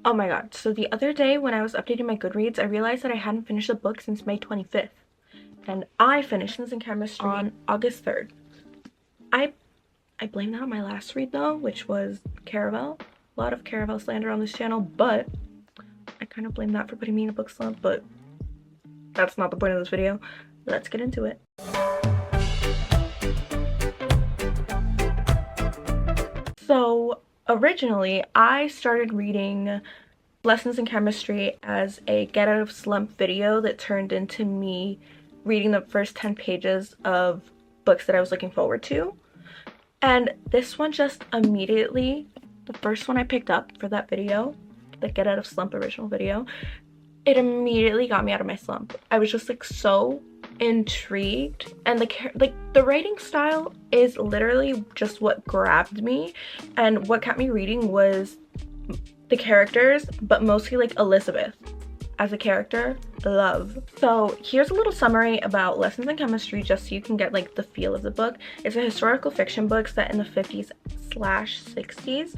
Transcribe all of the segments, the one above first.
Oh my god, so the other day when I was updating my Goodreads, I realized that I hadn't finished a book since May 25th. And I finished Lessons in Chemistry on August 3rd. I blame that on my last read though, which was Caravel. A lot of Caravel slander on this channel, but I kind of blame that for putting me in a book slump, but that's not the point of this video. Let's get into it. So originally, I started reading Lessons in Chemistry as a get out of slump video that turned into me reading the first 10 pages of books that I was looking forward to. And this one just immediately, the first one I picked up for that video, the get out of slump original video, it immediately got me out of my slump. I was just like so intrigued, and the writing style is literally just what grabbed me, and what kept me reading was the characters, but mostly like Elizabeth as a character. Love. So here's a little summary about Lessons in Chemistry just so you can get like the feel of the book. It's a historical fiction book set in the 50s/60s,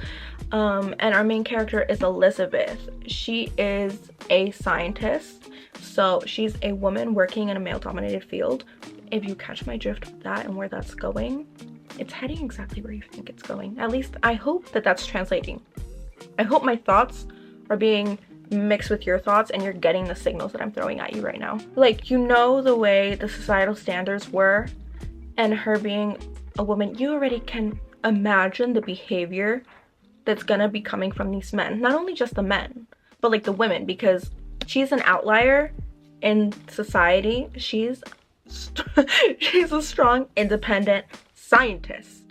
and our main character is Elizabeth. She is a scientist, so she's a woman working in a male-dominated field. If you catch my drift with that and where that's going, it's heading exactly where you think it's going. At least I hope that that's translating. I hope my thoughts are being mixed with your thoughts and you're getting the signals that I'm throwing at you right now. Like, you know, the way the societal standards were, and her being a woman, you already can imagine the behavior that's gonna be coming from these men. Not only just the men, but like the women, because she's an outlier in society. She's a strong, independent scientist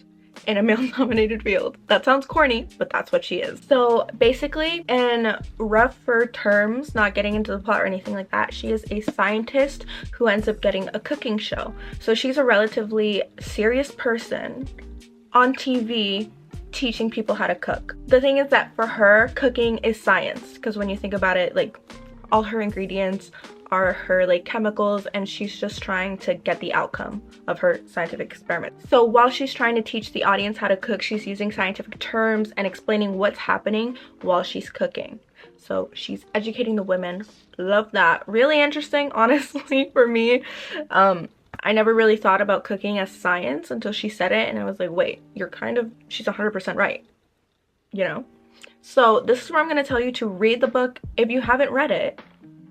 in a male-dominated field. That sounds corny, but that's what she is. So basically, in rougher terms, not getting into the plot or anything like that, she is a scientist who ends up getting a cooking show. So she's a relatively serious person on TV teaching people how to cook. The thing is that for her, cooking is science, because when you think about it, like, all her ingredients are her like chemicals, and she's just trying to get the outcome of her scientific experiment. So while she's trying to teach the audience how to cook, she's using scientific terms and explaining what's happening while she's cooking. So she's educating the women. Love that. Really interesting, honestly, for me. I never really thought about cooking as science until she said it, and I was like, wait, she's 100% right, you know? So this is where I'm going to tell you to read the book if you haven't read it,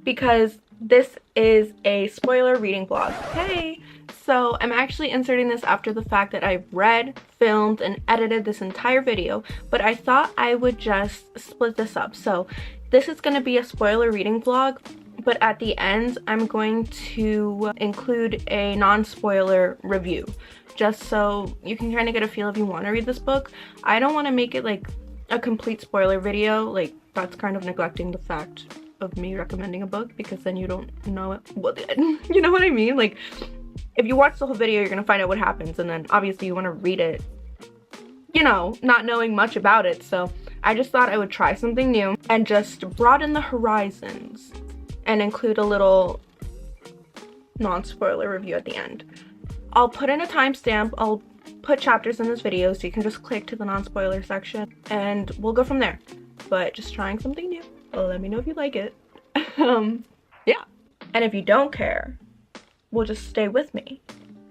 because this is a spoiler reading vlog. Hey! So I'm actually inserting this after the fact that I've read, filmed, and edited this entire video, but I thought I would just split this up. So this is going to be a spoiler reading vlog, but at the end I'm going to include a non-spoiler review, just so you can kind of get a feel if you want to read this book. I don't want to make it like a complete spoiler video, like that's kind of neglecting the fact of me recommending a book, because then you don't know what you know what I mean? Like, if you watch the whole video, you're gonna find out what happens, and then obviously you want to read it, you know, not knowing much about it. So I just thought I would try something new and just broaden the horizons and include a little non-spoiler review at the end. I'll put in a timestamp. I'll put chapters in this video so you can just click to the non-spoiler section and we'll go from there. But just trying something new. Let me know if you like it. Yeah. And if you don't care, we'll just stay with me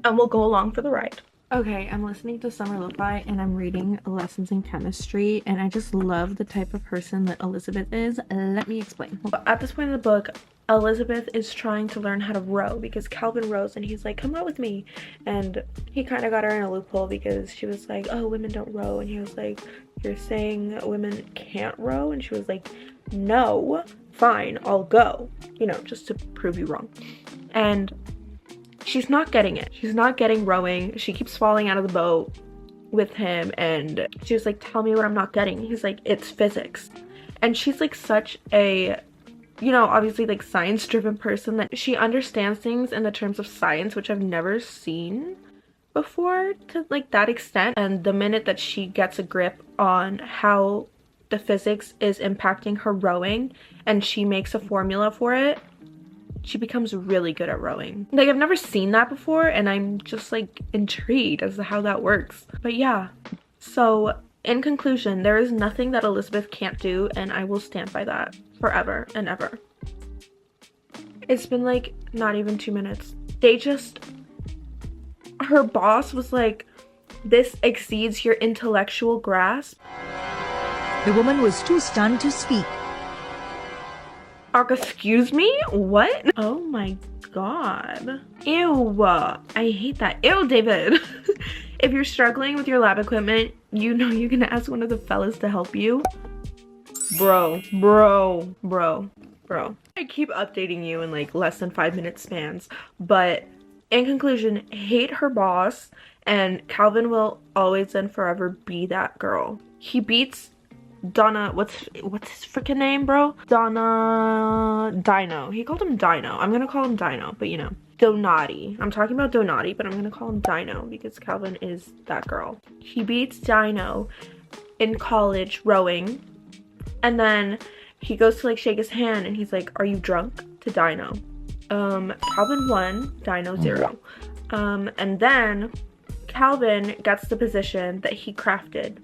and we'll go along for the ride. Okay, I'm listening to Summer Lo-Fi and I'm reading Lessons in Chemistry, and I just love the type of person that Elizabeth is. Let me explain. At this point in the book, Elizabeth is trying to learn how to row because Calvin rows and he's like, come out with me. And he kind of got her in a loophole because she was like, oh, women don't row. And he was like, you're saying women can't row? And she was like, no, fine, I'll go. You know, just to prove you wrong. And she's not getting it. She's not getting rowing. She keeps falling out of the boat with him, and she was like, tell me what I'm not getting. He's like, it's physics. And she's like such a, you know, obviously like science-driven person that she understands things in the terms of science, which I've never seen before to like that extent. And the minute that she gets a grip on how the physics is impacting her rowing and she makes a formula for it, she becomes really good at rowing. Like, I've never seen that before, and I'm just like intrigued as to how that works. But yeah, so In conclusion, there is nothing that Elizabeth can't do, and I will stand by that forever and ever. It's been like not even 2 minutes. Her boss was like, this exceeds your intellectual grasp. The woman was too stunned to speak. Excuse me? What? Oh my god. Ew. I hate that. Ew, David. If you're struggling with your lab equipment, you know you can ask one of the fellas to help you. Bro. I keep updating you in like less than 5-minute spans, but in conclusion, hate her boss, and Calvin will always and forever be that girl. He beats Donna, what's his freaking name, bro? Dino. He called him Dino. I'm gonna call him Dino, but you know, Donati. I'm talking about Donati, but I'm gonna call him Dino because Calvin is that girl. He beats Dino in college rowing, and then he goes to like shake his hand and he's like, are you drunk? To Dino. Calvin 1, Dino 0. And then Calvin gets the position that he crafted.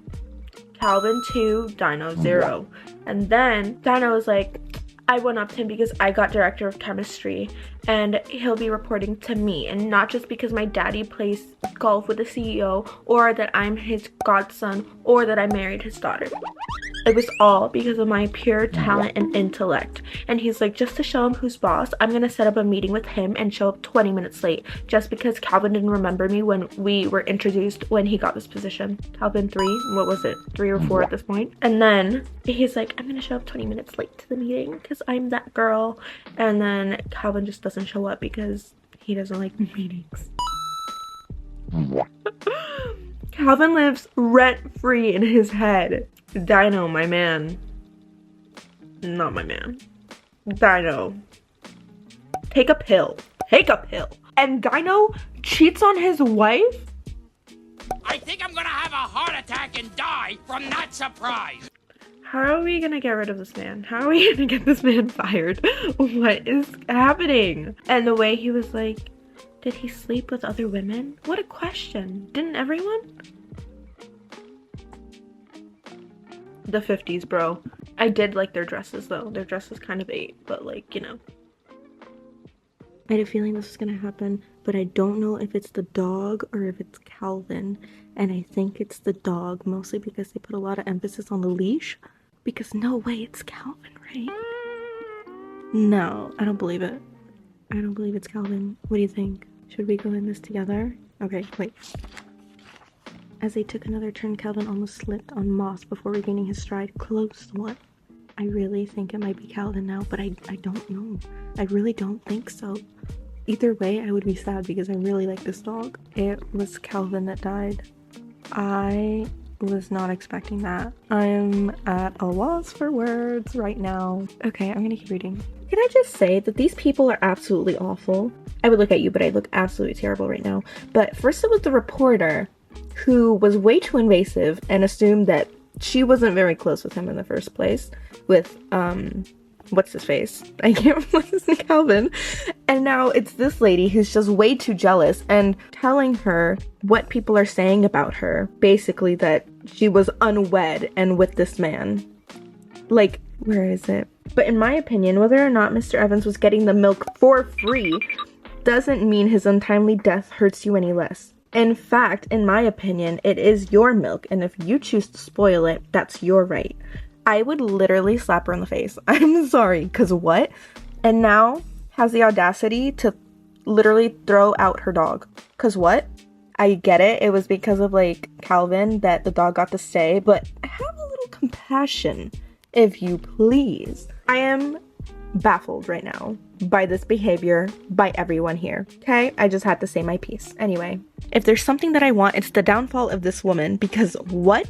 Calvin 2, Dino 0. And then Dino was like, I went up to him because I got director of chemistry and he'll be reporting to me, and not just because my daddy plays golf with the CEO or that I'm his godson or that I married his daughter. It was all because of my pure talent and intellect. And he's like, just to show him who's boss, I'm gonna set up a meeting with him and show up 20 minutes late just because Calvin didn't remember me when we were introduced when he got this position. Calvin 3, what was it, 3 or 4 at this point? And then he's like, I'm gonna show up 20 minutes late to the meeting because I'm that girl. And then Calvin just doesn't show up because he doesn't like meetings. Calvin lives rent-free in his head. Dino, my man. Not my man. Dino. Take a pill. Take a pill. And Dino cheats on his wife? I think I'm gonna have a heart attack and die from that surprise. How are we gonna get rid of this man? How are we gonna get this man fired? What is happening? And the way he was like, did he sleep with other women? What a question. Didn't everyone? The 50s, bro. I did like their dresses though. Their dresses kind of ate, but like, you know. I had a feeling this was gonna happen, but I don't know if it's the dog or if it's Calvin. And I think it's the dog, mostly because they put a lot of emphasis on the leash. Because no way, it's Calvin, right? No, I don't believe it. I don't believe it's Calvin. What do you think? Should we go in this together? Okay, wait. As they took another turn, Calvin almost slipped on moss before regaining his stride. Close what? I really think it might be Calvin now, but I don't know. I really don't think so. Either way, I would be sad because I really like this dog. It was Calvin that died. I was not expecting that. I'm at a loss for words right now. Okay, I'm gonna keep reading. Can I just say that these people are absolutely awful? I would look at you, but I look absolutely terrible right now. But first it was the reporter who was way too invasive and assumed that she wasn't very close with him in the first place. With, what's his face? I can't remember his name, Calvin. And now it's this lady who's just way too jealous and telling her what people are saying about her. Basically that she was unwed and with this man. Like, where is it? But in my opinion, whether or not Mr. Evans was getting the milk for free doesn't mean his untimely death hurts you any less. In fact, in my opinion, it is your milk, and if you choose to spoil it, that's your right. I would literally slap her in the face. I'm sorry, because what? And now has the audacity to literally throw out her dog. Because what? I get it. It was because of, like, Calvin that the dog got to stay, but have a little compassion, if you please. I am baffled right now by this behavior by everyone here. Okay? I just had to say my piece. Anyway, if there's something that I want, it's the downfall of this woman, because what?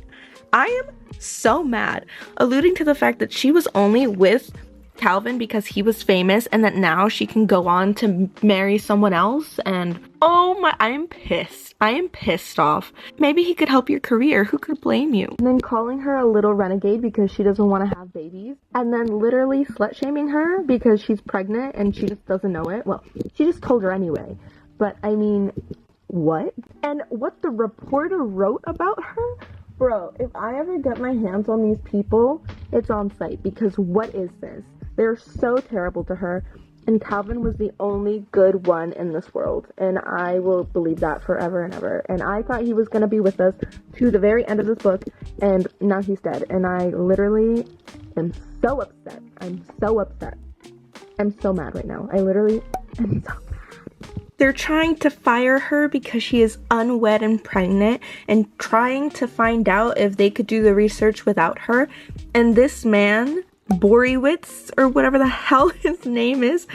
I am so mad, alluding to the fact that she was only with Calvin because he was famous and that now she can go on to marry someone else. And oh my, I am pissed. I am pissed off. Maybe he could help your career. Who could blame you? And then calling her a little renegade because she doesn't want to have babies, and then literally slut shaming her because she's pregnant and she just doesn't know it. Well, she just told her anyway, but I mean, what? And what the reporter wrote about her Bro, if I ever get my hands on these people, it's on site, because what is this? They're so terrible to her, and Calvin was the only good one in this world, and I will believe that forever and ever. And I thought he was going to be with us to the very end of this book, and now he's dead, and I literally am so upset. I'm so upset. I'm so mad right now. I literally am so mad. They're trying to fire her because she is unwed and pregnant, and trying to find out if they could do the research without her. And this man, Borowitz, or whatever the hell his name is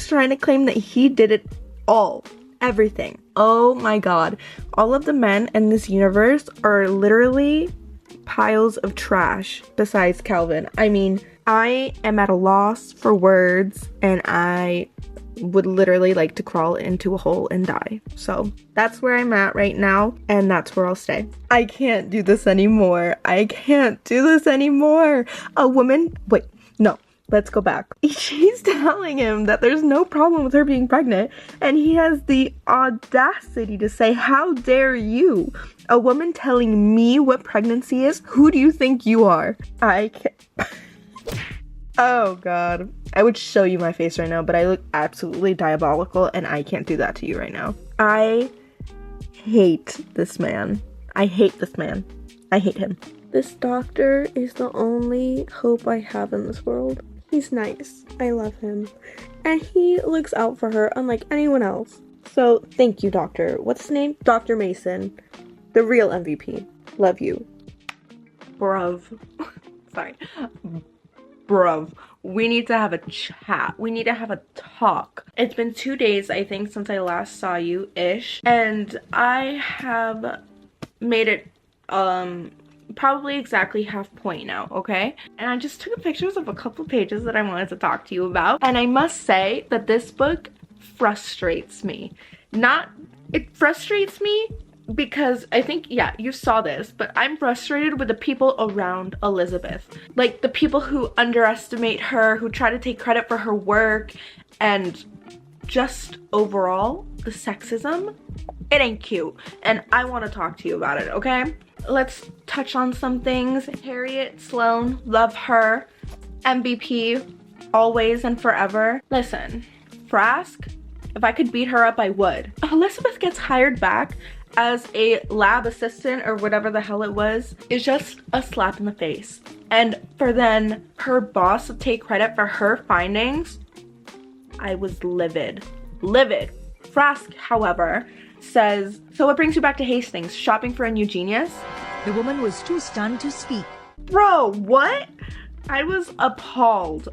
trying to claim that he did it all. Everything. Oh my god. All of the men in this universe are literally piles of trash besides Calvin. I mean, I am at a loss for words, and I would literally like to crawl into a hole and die. So that's where I'm at right now, and that's where I'll stay. I can't do this anymore. I can't do this anymore. A woman, wait, no, let's go back. She's telling him that there's no problem with her being pregnant, and he has the audacity to say, how dare you? A woman telling me what pregnancy is? Who do you think you are? I can't. Oh god. I would show you my face right now, but I look absolutely diabolical, and I can't do that to you right now. I hate this man. I hate this man. I hate him. This doctor is the only hope I have in this world. He's nice. I love him. And he looks out for her unlike anyone else. So thank you, doctor. What's his name? Dr. Mason. The real MVP. Love you. Bruv. Sorry. Bruv, we need to have a chat. We need to have a talk. It's been 2 days, I think, since I last saw you-ish. And I have made it, probably exactly half point now, okay? And I just took pictures of a couple pages that I wanted to talk to you about. And I must say that this book frustrates me. It frustrates me because I think, yeah, you saw this, but I'm frustrated with the people around Elizabeth. Like, the people who underestimate her, who try to take credit for her work, and just overall, the sexism, it ain't cute. And I want to talk to you about it, okay? Let's touch on some things. Harriet Sloane, love her. MVP, always and forever. Listen, Frask, if I could beat her up, I would. Elizabeth gets hired back as a lab assistant or whatever the hell it was. It's just a slap in the face. And for then her boss to take credit for her findings, I was livid. Livid. Frask, however, says, so what brings you back to Hastings? Shopping for a new genius? The woman was too stunned to speak. Bro, what? I was appalled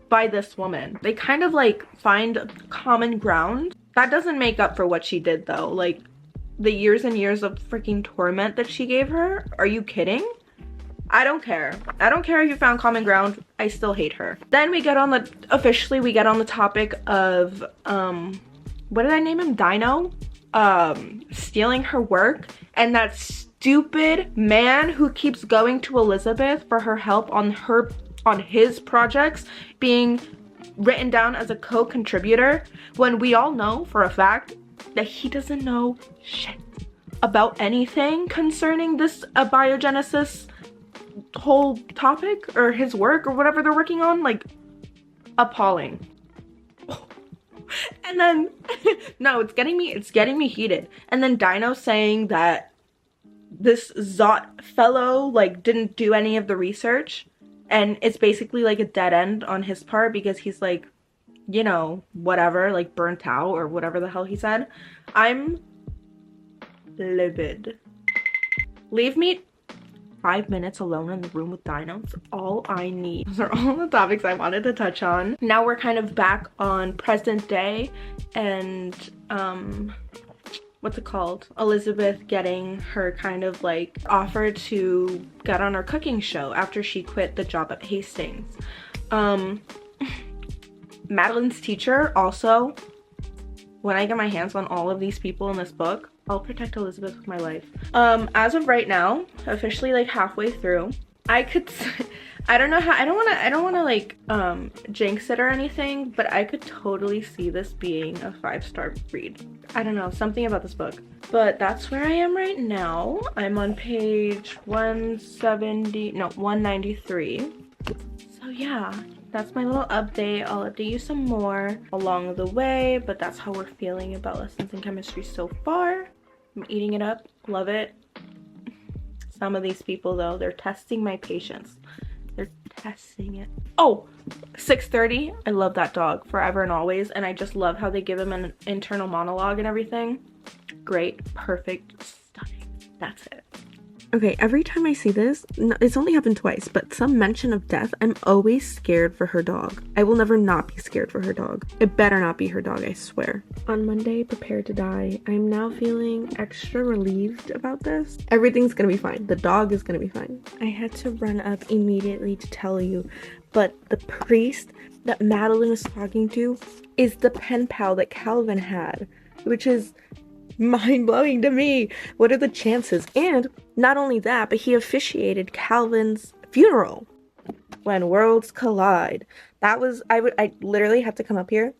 by this woman. They kind of like find common ground. That doesn't make up for what she did though. Like, the years and years of freaking torment that she gave her. Are you kidding? I don't care. I don't care if you found common ground. I still hate her. Then we get on the, officially we get on the topic of, what did I name him? Dino? Stealing her work. And that stupid man who keeps going to Elizabeth for her help on his projects being written down as a co-contributor, when we all know for a fact that he doesn't know shit about anything concerning this abiogenesis whole topic or his work or whatever they're working on. Like, appalling. And then no, it's getting me heated. And then Dino saying that this Zott fellow like didn't do any of the research, and it's basically like a dead end on his part because he's like, you know, whatever, like burnt out or whatever the hell he said. I'm livid. Leave me 5 minutes alone in the room with Dino. That's all I need. Those are all the topics I wanted to touch on. Now we're kind of back on present day and what's it called? Elizabeth getting her kind of like offer to get on her cooking show after she quit the job at Hastings. Madeline's teacher also, when I get my hands on all of these people in this book, I'll protect Elizabeth with my life. As of right now, officially like halfway through, I I don't know how, I don't want to like jinx it or anything, but I could totally see this being a 5-star read. I don't know, something about this book. But that's where I am right now. I'm on page 193. So yeah, that's my little update. I'll update you some more along the way, but that's how we're feeling about lessons in chemistry so far. I'm eating it up, love it. Some of these people though, they're testing my patience. They're testing it. Oh, 6:30. I love that dog, forever and always, and I just love how they give him an internal monologue and everything. Great, perfect, stunning. That's it. Okay, every time I see this, it's only happened twice, but some mention of death, I'm always scared for her dog. I will never not be scared for her dog. It better not be her dog, I swear. On Monday, prepared to die, I'm now feeling extra relieved about this. Everything's gonna be fine. The dog is gonna be fine. I had to run up immediately to tell you, but the priest that Madeline was talking to is the pen pal that Calvin had, which is mind-blowing to me. What are the chances? And not only that, but he officiated Calvin's funeral. When worlds collide. That was, I literally had to come up here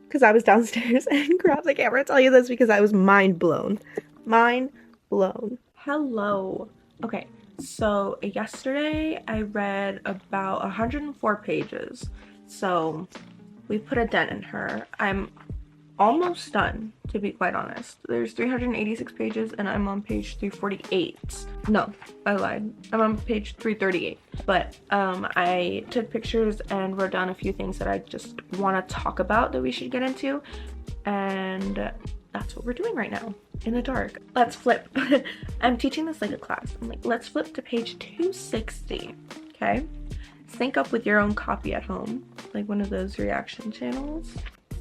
because I was downstairs and grab the camera to tell you this because I was mind blown. Mind blown. Hello. Okay, so yesterday I read about 104 pages. So we put a dent in her. I'm almost done, to be quite honest. There's 386 pages and I'm on page 348. No, I lied. I'm on page 338. But I took pictures and wrote down a few things that I just want to talk about that we should get into. And that's what we're doing right now, in the dark. Let's flip. I'm teaching this like a class. I'm like, let's flip to page 260, okay? Sync up with your own copy at home, like one of those reaction channels.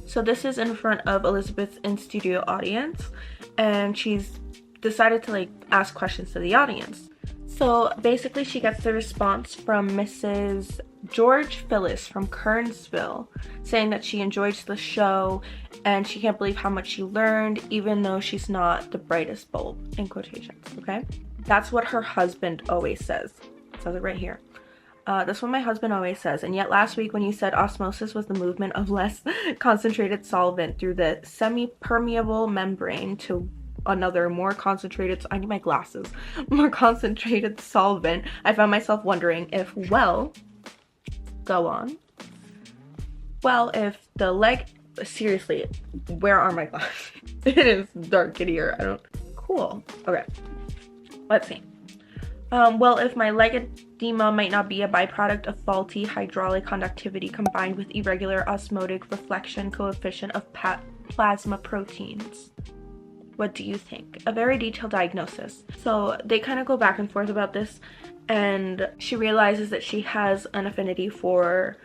So this is in front of Elizabeth's in-studio audience, and she's decided to like ask questions to the audience. So basically she gets the response from Mrs. George Phyllis from Kernsville, saying that she enjoyed the show and she can't believe how much she learned even though she's not the brightest bulb, in quotations, okay? That's what her husband always says. It says it right here. That's what my husband always says. And yet last week when you said osmosis was the movement of less concentrated solvent through the semi-permeable membrane to another more concentrated, I need my glasses, more concentrated solvent, I found myself wondering if, well, go on. Well, if the leg, seriously, where are my glasses? It is dark in here. I don't, cool. Okay, let's see. Well, if my leg edema might not be a byproduct of faulty hydraulic conductivity combined with irregular osmotic reflection coefficient of plasma proteins. What do you think? A very detailed diagnosis. So they kind of go back and forth about this, and she realizes that she has an affinity for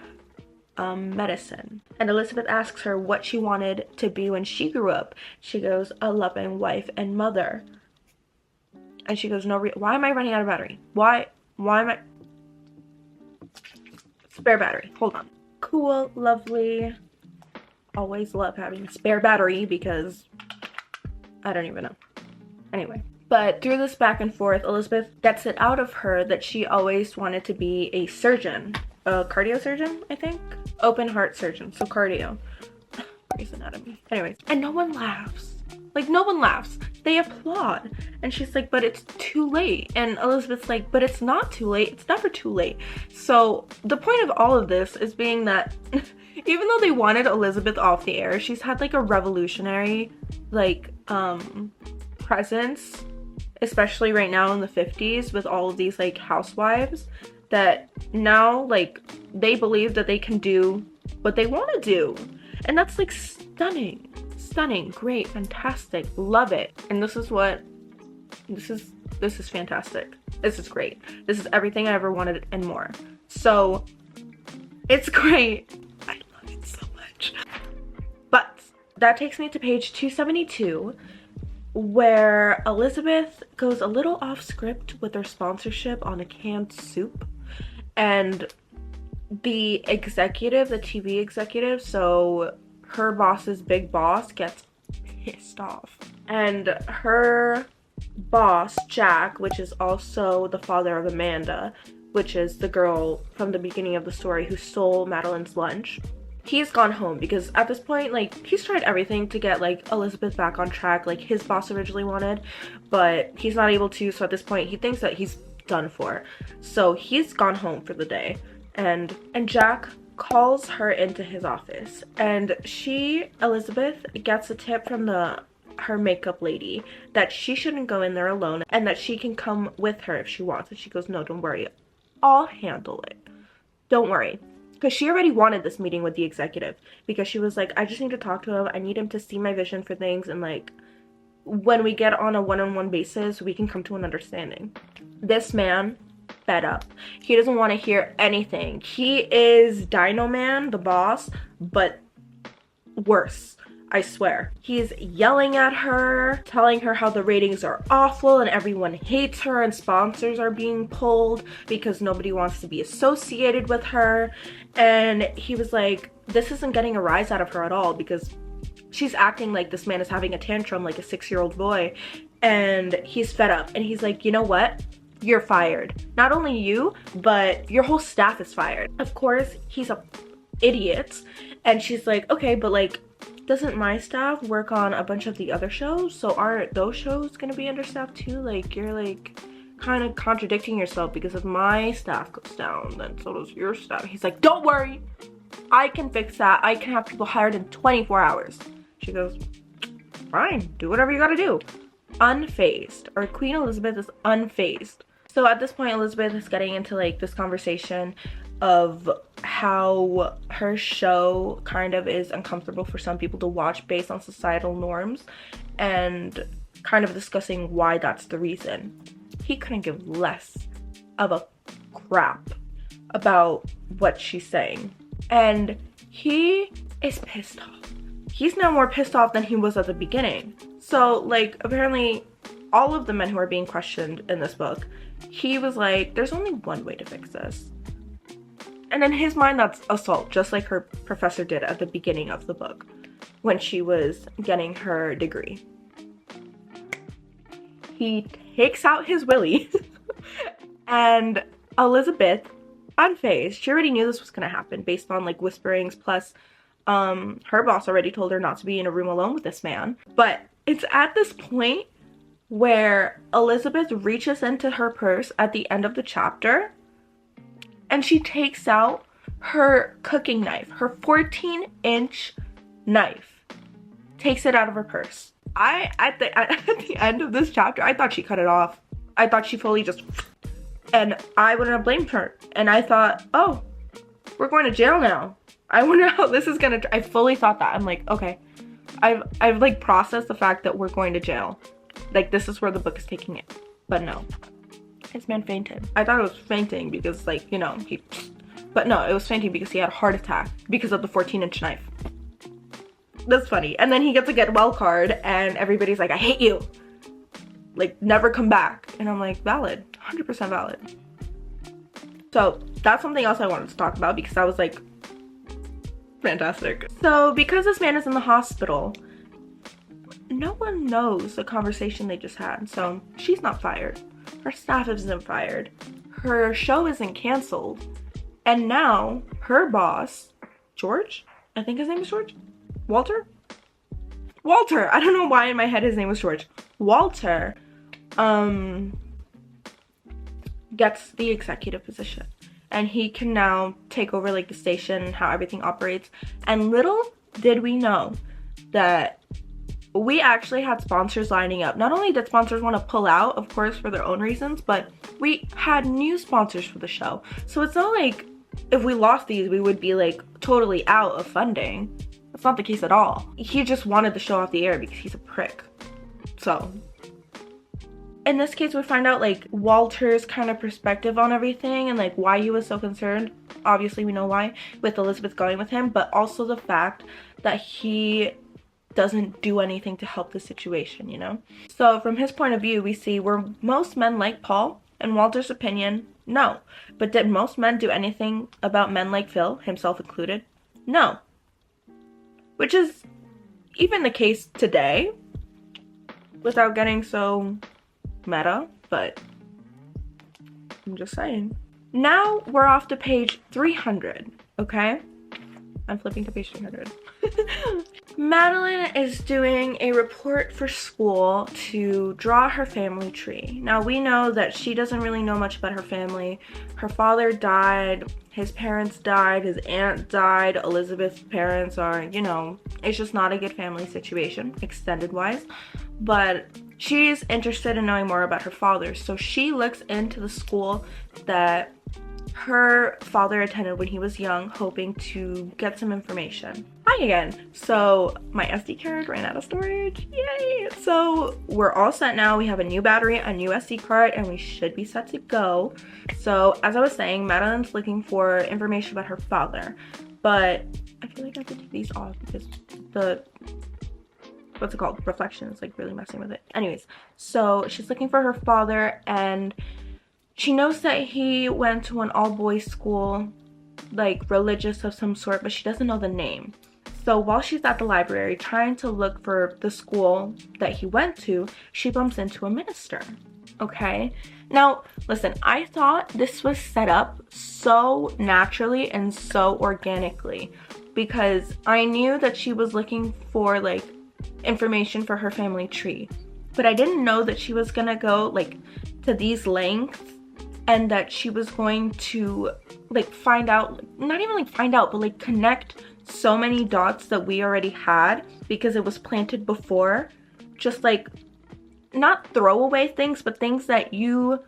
medicine. And Elizabeth asks her what she wanted to be when she grew up. She goes, a loving wife and mother. And she goes, why am I running out of battery? Why am I? Spare battery, hold on. Cool, lovely. Always love having a spare battery because I don't even know. Anyway, but through this back and forth, Elizabeth gets it out of her that she always wanted to be a surgeon. A cardio surgeon, I think? Open heart surgeon, so cardio. Grey's Anatomy. Anyways, and no one laughs. Like, no one laughs. They applaud. And she's like, but it's too late. And Elizabeth's like, but it's not too late. It's never too late. So the point of all of this is being that even though they wanted Elizabeth off the air, she's had like a revolutionary like presence, especially right now in the 50s with all of these like housewives that now like they believe that they can do what they want to do. And that's like stunning. Stunning, great, fantastic, love it. And this is fantastic. This is great. This is everything I ever wanted and more. So it's great. I love it so much. But that takes me to page 272, where Elizabeth goes a little off script with her sponsorship on a canned soup, and the executive, the TV executive, so her boss's big boss, gets pissed off. And her boss, Jack, which is also the father of Amanda, which is the girl from the beginning of the story who stole Madeline's lunch, he's gone home because at this point, like, he's tried everything to get like Elizabeth back on track like his boss originally wanted, but he's not able to. So at this point he thinks that he's done for, so he's gone home for the day. And Jack calls her into his office, and Elizabeth gets a tip from her makeup lady that she shouldn't go in there alone and that she can come with her if she wants. And she goes, no, don't worry, I'll handle it, don't worry. Because she already wanted this meeting with the executive, because she was like, I just need to talk to him, I need him to see my vision for things, and like when we get on a one-on-one basis we can come to an understanding. This man fed up. He doesn't want to hear anything. He is Dino Man, the boss, but worse, I swear. He's yelling at her, telling her how the ratings are awful and everyone hates her and sponsors are being pulled because nobody wants to be associated with her. And he was like, this isn't getting a rise out of her at all, because she's acting like this man is having a tantrum like a 6-year-old boy. And he's fed up, and he's like, you know what? You're fired. Not only you, but your whole staff is fired. Of course, he's a idiot. And she's like, okay, but like, doesn't my staff work on a bunch of the other shows? So aren't those shows gonna be understaffed too? Like, you're like kind of contradicting yourself, because if my staff goes down, then so does your staff. He's like, don't worry, I can fix that. I can have people hired in 24 hours. She goes, fine, do whatever you gotta do. Unfazed, or Queen Elizabeth is unfazed. So at this point, Elizabeth is getting into like this conversation of how her show kind of is uncomfortable for some people to watch based on societal norms, and kind of discussing why that's the reason. He couldn't give less of a crap about what she's saying, and he is pissed off. He's now more pissed off than he was at the beginning. So like, apparently all of the men who are being questioned in this book, he was like, there's only one way to fix this. And in his mind, that's assault, just like her professor did at the beginning of the book when she was getting her degree. He takes out his willy and Elizabeth, unfazed, she already knew this was gonna happen based on like whisperings, plus her boss already told her not to be in a room alone with this man. But it's at this point where Elizabeth reaches into her purse at the end of the chapter and she takes out her cooking knife, her 14-inch knife, takes it out of her purse. At the end of this chapter, I thought she cut it off. I thought she fully just, and I wouldn't have blamed her. And I thought, oh, we're going to jail now. I wonder how this is gonna, I fully thought that. I'm like, okay, I've like processed the fact that we're going to jail. Like, this is where the book is taking it. But no, this man fainted. I thought it was fainting because, like, you know, but no, it was fainting because he had a heart attack because of the 14-inch knife. That's funny. And then he gets a get well card and everybody's like, I hate you. Like, never come back. And I'm like, valid, 100% valid. So that's something else I wanted to talk about because I was like, fantastic. So because this man is in the hospital, no one knows the conversation they just had. So she's not fired. Her staff isn't fired. Her show isn't canceled. And now her boss, George, I think his name is George? Walter? I don't know why in my head his name was George. Walter gets the executive position. And he can now take over like the station and how everything operates. And little did we know that we actually had sponsors lining up. Not only did sponsors want to pull out, of course, for their own reasons, but we had new sponsors for the show. So it's not like if we lost these, we would be like totally out of funding. That's not the case at all. He just wanted the show off the air because he's a prick. So in this case, we find out like Walter's kind of perspective on everything and like why he was so concerned. Obviously, we know why with Elizabeth going with him, but also the fact that he doesn't do anything to help the situation, you know? So from his point of view, we see were most men like Paul? In Walter's opinion, no. But did most men do anything about men like Phil, himself included? No. Which is even the case today, without getting so meta, but I'm just saying. Now we're off to page 300, okay? I'm flipping to page 300. Madeline is doing a report for school to draw her family tree. Now we know that she doesn't really know much about her family. Her father died, his parents died, his aunt died, Elizabeth's parents are, you know, it's just not a good family situation, extended wise. But she's interested in knowing more about her father. So she looks into the school that her father attended when he was young, hoping to get some information. Hi again. So my SD card ran out of storage. Yay! So we're all set now. We have a new battery, a new SD card, and we should be set to go. So as I was saying, Madeline's looking for information about her father, but I feel like I have to take these off because the what's it called? Reflection is like really messing with it. Anyways, so she's looking for her father, and she knows that he went to an all-boys school, like religious of some sort, but she doesn't know the name. So while she's at the library trying to look for the school that he went to, she bumps into a minister, okay? Now, listen, I thought this was set up so naturally and so organically because I knew that she was looking for like information for her family tree, but I didn't know that she was gonna go like to these lengths and that she was going to like find out, not even like find out, but like connect so many dots that we already had because it was planted before. Just like not throwaway things, but things that you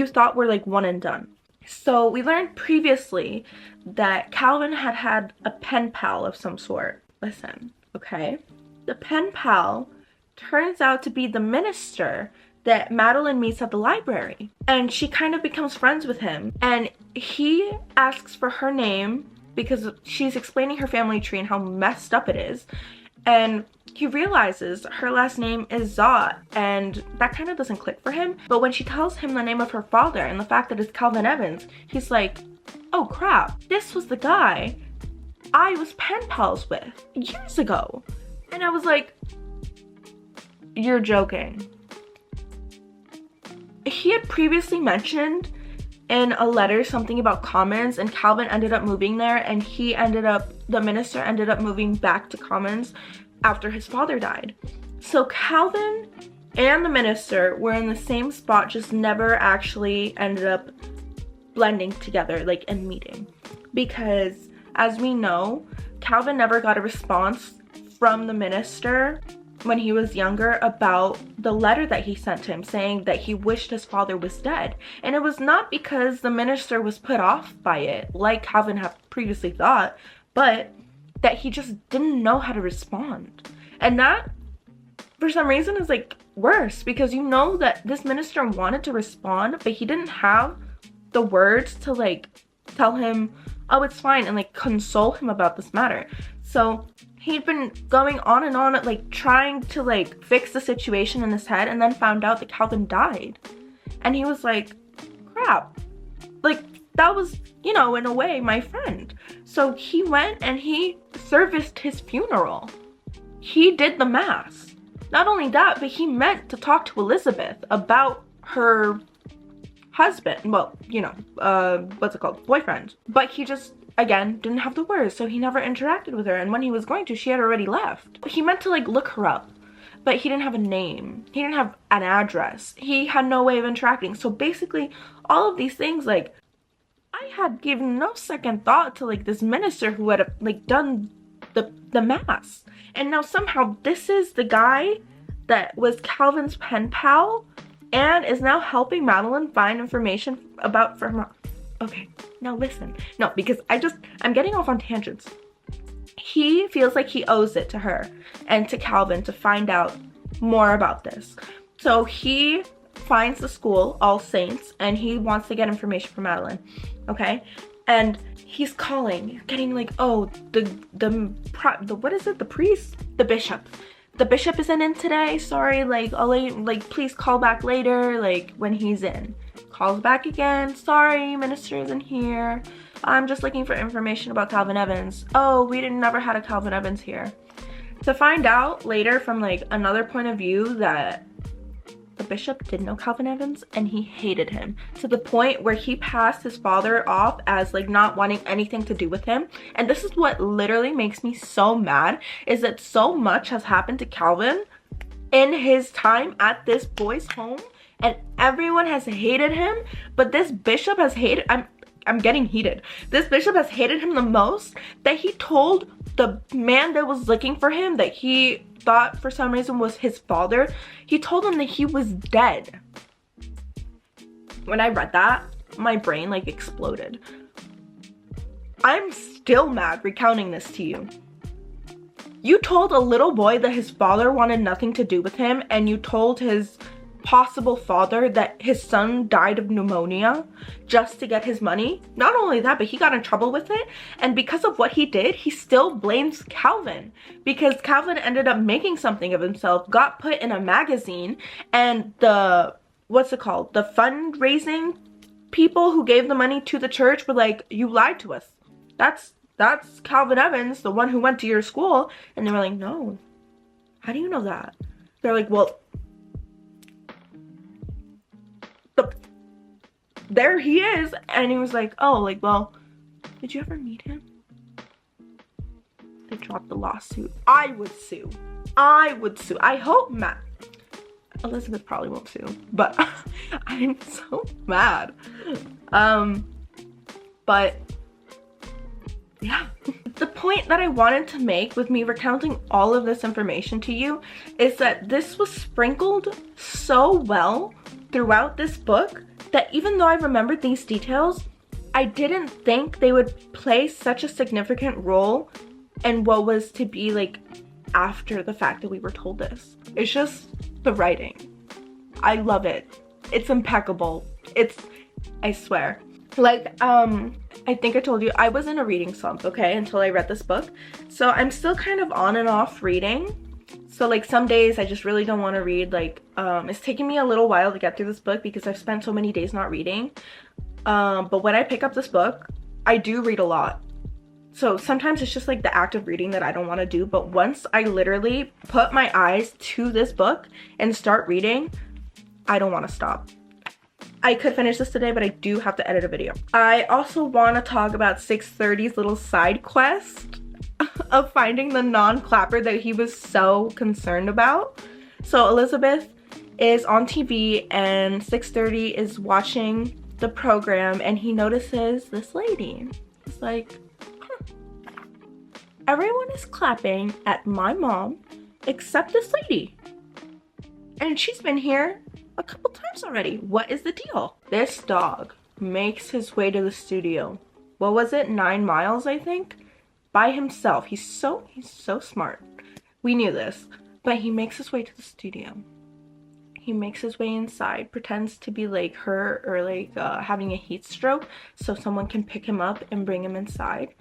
thought were like one and done. So we learned previously that Calvin had a pen pal of some sort. Listen, okay? The pen pal turns out to be the minister that Madeline meets at the library, and she kind of becomes friends with him, and he asks for her name because she's explaining her family tree and how messed up it is, and he realizes her last name is Zott, and that kind of doesn't click for him. But when she tells him the name of her father and the fact that it's Calvin Evans, he's like, oh crap, this was the guy I was pen pals with years ago. And I was like, you're joking. He had previously mentioned in a letter something about Commons, and Calvin ended up moving there, and the minister ended up moving back to Commons after his father died. So Calvin and the minister were in the same spot, just never actually ended up blending together, like, and meeting. Because, as we know, Calvin never got a response from the minister when he was younger about the letter that he sent him saying that he wished his father was dead. And it was not because the minister was put off by it, like Calvin had previously thought, but that he just didn't know how to respond. And that, for some reason, is like worse, because you know that this minister wanted to respond, but he didn't have the words to like tell him, oh, it's fine, and like console him about this matter. So he'd been going on and on, like trying to like fix the situation in his head, and then found out that Calvin died. And he was like, crap, like that was, you know, in a way, my friend. So he went and he serviced his funeral. He did the mass. Not only that, but he meant to talk to Elizabeth about her husband, well, you know, what's it called, boyfriend. But he just, again, didn't have the words, so he never interacted with her, and when he was going to, she had already left. He meant to like look her up, but he didn't have a name, he didn't have an address, he had no way of interacting. So basically all of these things, like, I had given no second thought to like this minister who had like done the mass, and now somehow this is the guy that was Calvin's pen pal and is now helping Madeline find information about from her. Okay, now listen. No, because I'm getting off on tangents. He feels like he owes it to her and to Calvin to find out more about this. So he finds the school, All Saints, and he wants to get information from Madeline, okay? And he's calling, getting like, oh, the what is it? The priest? The bishop. The bishop isn't in today, sorry, like, please call back later, like, when he's in. Calls back again, sorry, minister isn't here. I'm just looking for information about Calvin Evans. Oh, we never had a Calvin Evans here. To find out later from like another point of view that the bishop did know Calvin Evans and he hated him to the point where he passed his father off as like not wanting anything to do with him. And this is what literally makes me so mad, is that so much has happened to Calvin in his time at this boy's home and everyone has hated him, but this bishop has hated, I'm getting heated. This bishop has hated him the most, that he told the man that was looking for him, that he thought for some reason was his father, he told him that he was dead. When I read that, my brain like exploded. I'm still mad recounting this to you. You told a little boy that his father wanted nothing to do with him, and you told his possible father that his son died of pneumonia just to get his money. Not only that, but he got in trouble with it, and because of what he did, he still blames Calvin, because Calvin ended up making something of himself, got put in a magazine, and the what's it called, the fundraising people who gave the money to the church were like, you lied to us, that's Calvin Evans, the one who went to your school. And they were like, no, how do you know that? They're like, well, there he is. And he was like, oh, like, well, did you ever meet him? They dropped the lawsuit. I would sue. I hope Matt, Elizabeth probably won't sue, but I'm so mad. But yeah, the point that I wanted to make with me recounting all of this information to you is that this was sprinkled so well throughout this book that even though I remembered these details, I didn't think they would play such a significant role in what was to be like after the fact that we were told this. It's just the writing. I love it. It's impeccable. I swear. Like, I think I told you I was in a reading slump, okay, until I read this book. So I'm still kind of on and off reading. So like some days I just really don't want to read. Like, it's taking me a little while to get through this book because I've spent so many days not reading. But when I pick up this book, I do read a lot. So sometimes it's just like the act of reading that I don't want to do. But once I literally put my eyes to this book and start reading, I don't want to stop. I could finish this today, but I do have to edit a video. I also want to talk about 630's little side quest of finding the non-clapper that he was so concerned about. So Elizabeth is on TV and 630 is watching the program and he notices this lady. He's like, everyone is clapping at my mom except this lady. And she's been here a couple times already. What is the deal? This dog makes his way to the studio. What was it? 9 miles, I think? By himself. He's so smart. We knew this. But he makes his way to the studio. He makes his way inside, pretends to be like her or like having a heat stroke so someone can pick him up and bring him inside.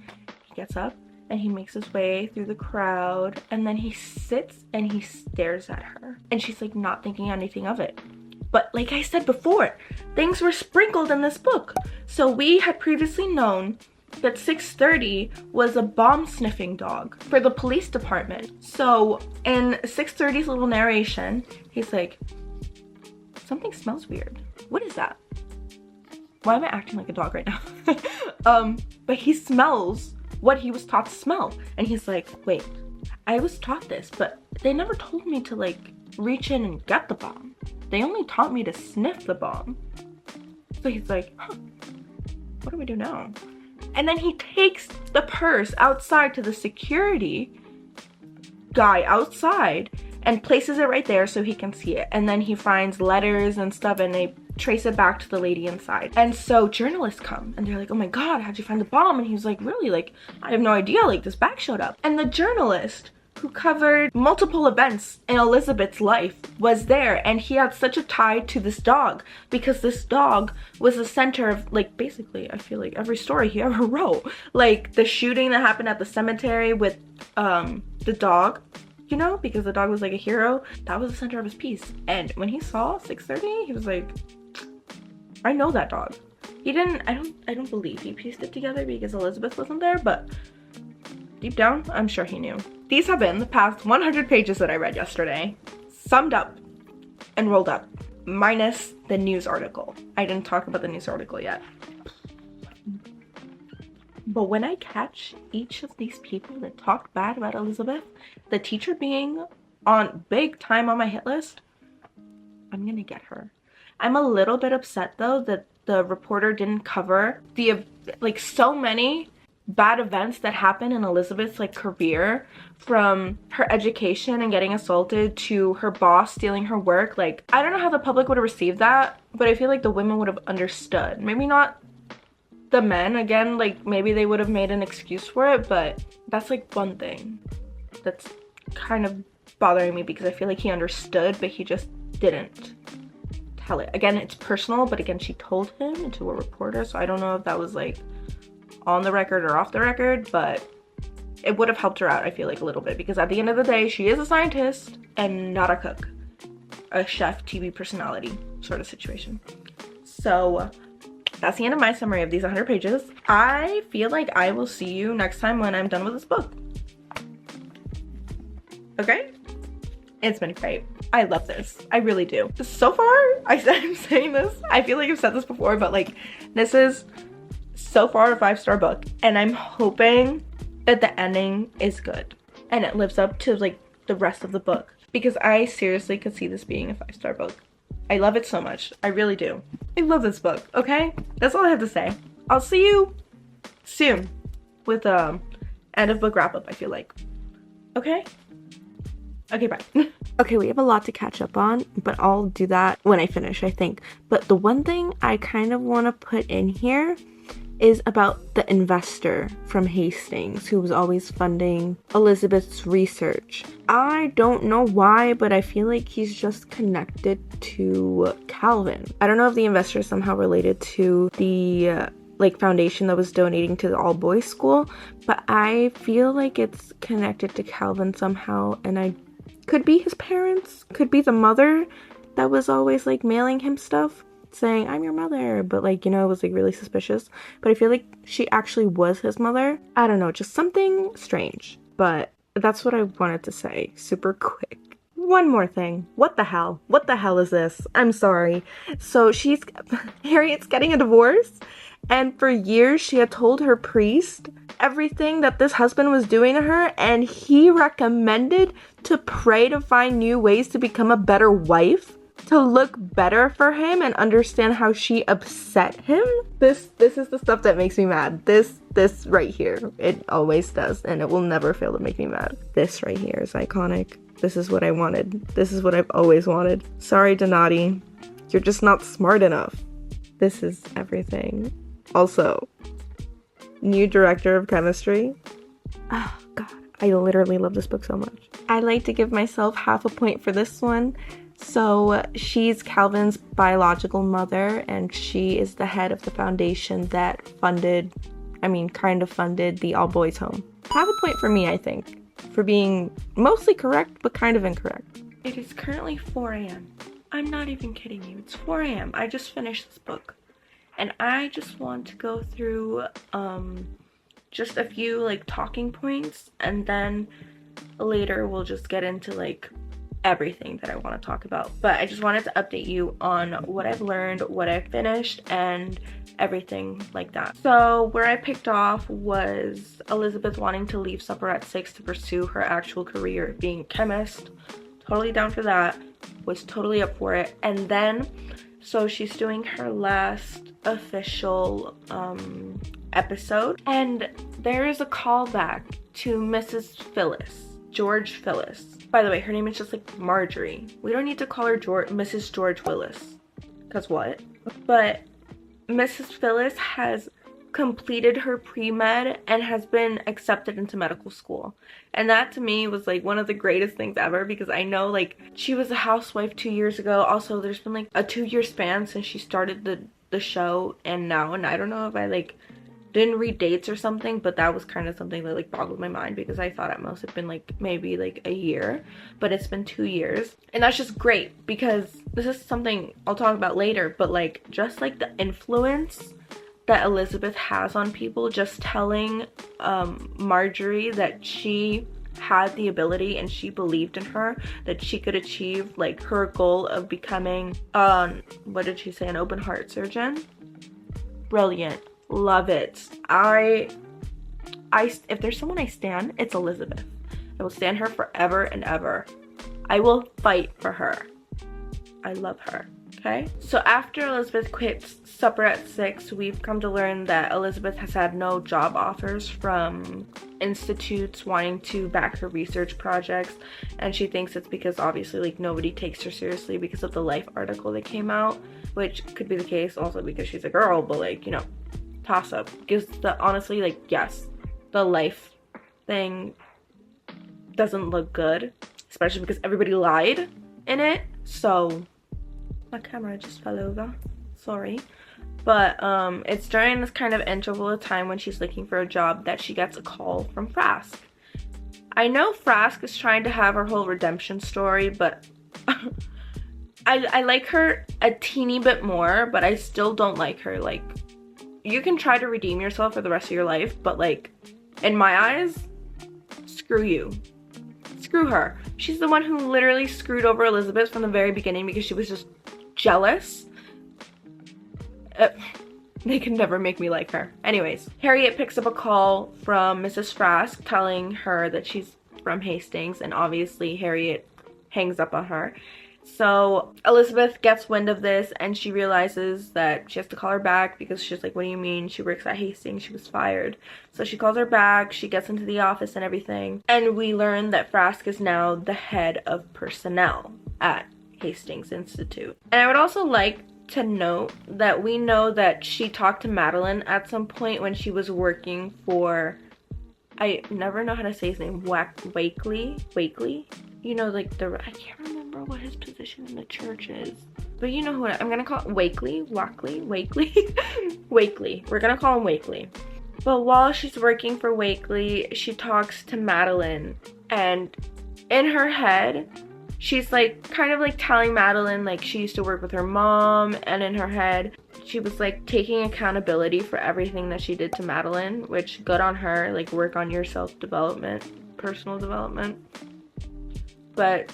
He gets up and he makes his way through the crowd and then he sits and he stares at her. And she's like not thinking anything of it. But like I said before, things were sprinkled in this book. So we had previously known that 630 was a bomb sniffing dog for the police department. So in 630's little narration, he's like, something smells weird. What is that? Why am I acting like a dog right now? But he smells what he was taught to smell. And he's like, wait, I was taught this, but they never told me to like reach in and get the bomb. They only taught me to sniff the bomb. So he's like, huh, what do we do now? And then he takes the purse outside to the security guy outside and places it right there so he can see it. And then he finds letters and stuff and they trace it back to the lady inside. And so journalists come and they're like, oh my God, how'd you find the bomb? And he was like, really? Like, I have no idea. Like, this bag showed up. And the journalist who covered multiple events in Elizabeth's life was there, and he had such a tie to this dog because this dog was the center of like basically I feel like every story he ever wrote. Like the shooting that happened at the cemetery with the dog, you know, because the dog was like a hero, that was the center of his piece. And when he saw 630, he was like, I know that dog. He didn't, I don't believe he pieced it together because Elizabeth wasn't there, but deep down, I'm sure he knew. These have been the past 100 pages that I read yesterday, summed up and rolled up, minus the news article. I didn't talk about the news article yet. But when I catch each of these people that talked bad about Elizabeth, the teacher being on big time on my hit list, I'm gonna get her. I'm a little bit upset though that the reporter didn't cover the like so many bad events that happened in Elizabeth's like career, from her education and getting assaulted to her boss stealing her work. Like, I don't know how the public would have received that, but I feel like the women would have understood. Maybe not the men, again, like maybe they would have made an excuse for it, but that's like one thing that's kind of bothering me, because I feel like he understood but he just didn't tell it. Again, it's personal, but again, she told him to a reporter, so I don't know if that was like on the record or off the record, but it would have helped her out, I feel like, a little bit, because at the end of the day, she is a scientist and not a cook, a chef, TV personality sort of situation. So that's the end of my summary of these 100 pages. I feel like I will see you next time when I'm done with this book. Okay? It's been great. I love this. I really do. So far, I'm saying this, I feel like I've said this before, but like, this is so far a 5-star book, and I'm hoping that the ending is good and it lives up to like the rest of the book, because I seriously could see this being a 5-star book. I love it so much. I really do. I love this book. Okay, that's all I have to say. I'll see you soon with end of book wrap up, I feel like. Okay, bye. Okay, we have a lot to catch up on, but I'll do that when I finish, I think. But the one thing I kind of want to put in here is about the investor from Hastings who was always funding Elizabeth's research. I don't know why, but I feel like he's just connected to Calvin. I don't know if the investor is somehow related to the like foundation that was donating to the all-boys school, but I feel like it's connected to Calvin somehow, and I could be his parents, could be the mother that was always like mailing him stuff saying, I'm your mother, but like, you know, it was like really suspicious. But I feel like she actually was his mother. I don't know, just something strange. But that's what I wanted to say super quick. One more thing. What the hell? What the hell is this? I'm sorry. So Harriet's getting a divorce, and for years she had told her priest everything that this husband was doing to her, and he recommended to pray to find new ways to become a better wife, to look better for him and understand how she upset him. This is the stuff that makes me mad. This right here. It always does, and it will never fail to make me mad. This right here is iconic. This is what I wanted. This is what I've always wanted. Sorry, Donati. You're just not smart enough. This is everything. Also, new director of chemistry. Oh god, I literally love this book so much. I like to give myself half a point for this one. So she's Calvin's biological mother, and she is the head of the foundation that kind of funded the all-boys home. Half a point for me, I think, for being mostly correct, but kind of incorrect. It is currently 4 a.m. I'm not even kidding you. It's 4 a.m. I just finished this book, and I just want to go through just a few like talking points, and then later we'll just get into like everything that I want to talk about. But I just wanted to update you on what I've learned, what I've finished, and everything like that. So where I picked off was Elizabeth wanting to leave supper at 6 to pursue her actual career being a chemist. Totally down for that, was totally up for it. And then so she's doing her last official episode, and there is a callback to Mrs. Phyllis, George Phyllis. By the way, her name is just like Marjorie. We don't need to call her Mrs. George Willis, because what? But Mrs. Phyllis has completed her pre-med and has been accepted into medical school. And that to me was like one of the greatest things ever, because I know like she was a housewife 2 years ago. Also, there's been like a 2-year span since she started the show and now, and I don't know if I like didn't read dates or something, but that was kind of something that like boggled my mind, because I thought at most it'd been like maybe like a year, but it's been 2 years. And that's just great, because this is something I'll talk about later, but like just like the influence that Elizabeth has on people, just telling Marjorie that she had the ability and she believed in her that she could achieve like her goal of becoming what did she say, an open heart surgeon. Brilliant. Love it. If there's someone I stan, it's Elizabeth. I will stan her forever and ever. I will fight for her. I love her. Okay, so after Elizabeth quits Supper at 6, we've come to learn that Elizabeth has had no job offers from institutes wanting to back her research projects, and she thinks it's because obviously like nobody takes her seriously because of the Life article that came out, which could be the case also because she's a girl, but like, you know, toss up. Because honestly, like, yes, the Life thing doesn't look good, especially because everybody lied in it. So my camera just fell over, sorry. But it's during this kind of interval of time when she's looking for a job that she gets a call from Frask. I know Frask is trying to have her whole redemption story, but I like her a teeny bit more, but I still don't like her. Like, you can try to redeem yourself for the rest of your life, but like, in my eyes, screw you. Screw her. She's the one who literally screwed over Elizabeth from the very beginning because she was just jealous. They can never make me like her. Anyways, Harriet picks up a call from Mrs. Frask telling her that she's from Hastings, and obviously Harriet hangs up on her. So Elizabeth gets wind of this and she realizes that she has to call her back because she's like, what do you mean? She works at Hastings, she was fired. So she calls her back, she gets into the office and everything, and we learn that Frask is now the head of personnel at Hastings Institute. And I would also like to note that we know that she talked to Madeline at some point when she was working for, I never know how to say his name, Wakely, you know, like I can't remember what his position in the church is, but you know who I'm gonna call Wakely. We're gonna call him Wakely. But while she's working for Wakely, she talks to Madeline, and in her head she's like kind of like telling Madeline like she used to work with her mom, and in her head she was like taking accountability for everything that she did to Madeline, which good on her, like work on your self-development, personal development. But